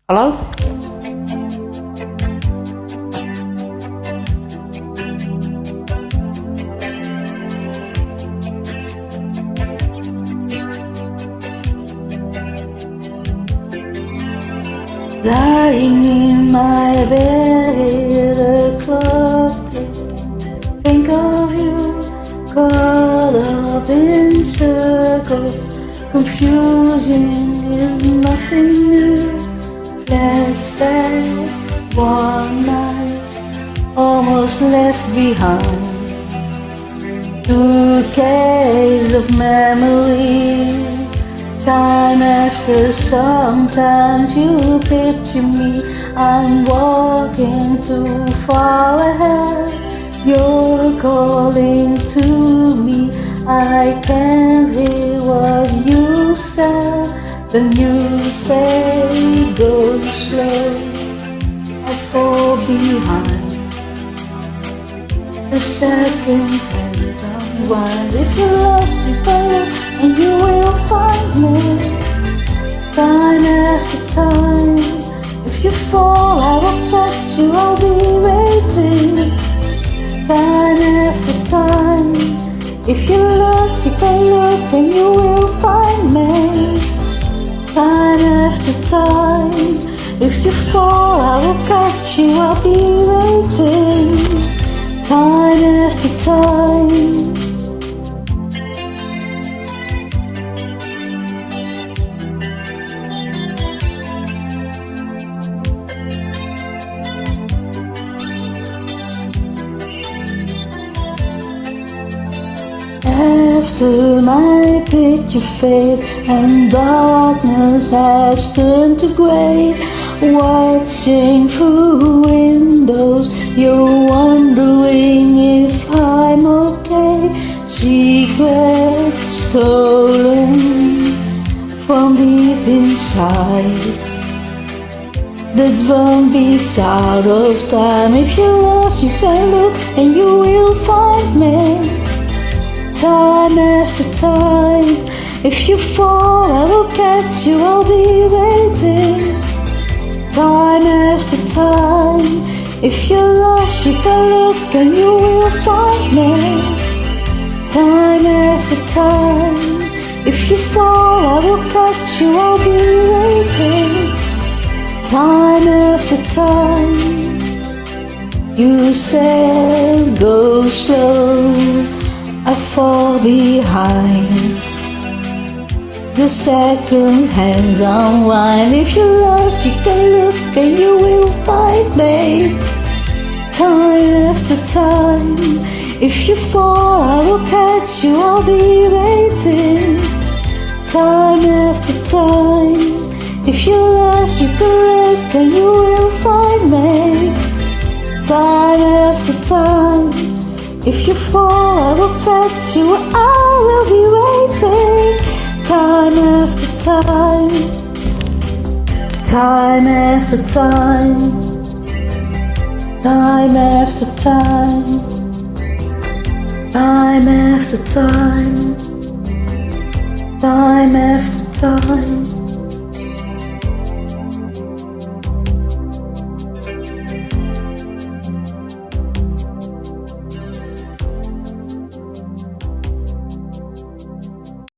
Hallo? Lying in my bed, a clock ticking, think of you, caught up in circles. Confusion is nothing new. Flashback, one night, almost left behind. Suitcase of memories. Time after, sometimes you picture me. I'm walking too far ahead. You're calling to me. I can't hear what you said. Then you say, go slow, I fall behind. The seconds hands unwind. If you're lost, you go and you will find me. Time after time. If you fall, I will catch you, I'll be waiting. Time after time. If you're lost, you can look and you will find me. Time after time. If you fall, I will catch you, I'll be waiting. Time after time. After my picture fades and darkness has turned to grey, watching through windows, you're wondering if I'm okay. Secrets stolen from deep inside. The drum beats out of time. If you're lost, you can look and you will find me. Time after time. If you fall, I will catch you, I'll be waiting. Time after time. If you're lost, you can look and you will find me. Time after time. If you fall, I will catch you, I'll be waiting. Time after time. You said go slow, I fall behind. The seconds hands unwind. If you're lost, you can look and you will find me. Time after time. If you fall, I will catch you, I'll be waiting. Time after time. If you're lost, you can look and you will find me. Time after time. If you fall, I will catch you, I will be waiting. Time after time. Time after time. Time after time. Time after time. Time after time.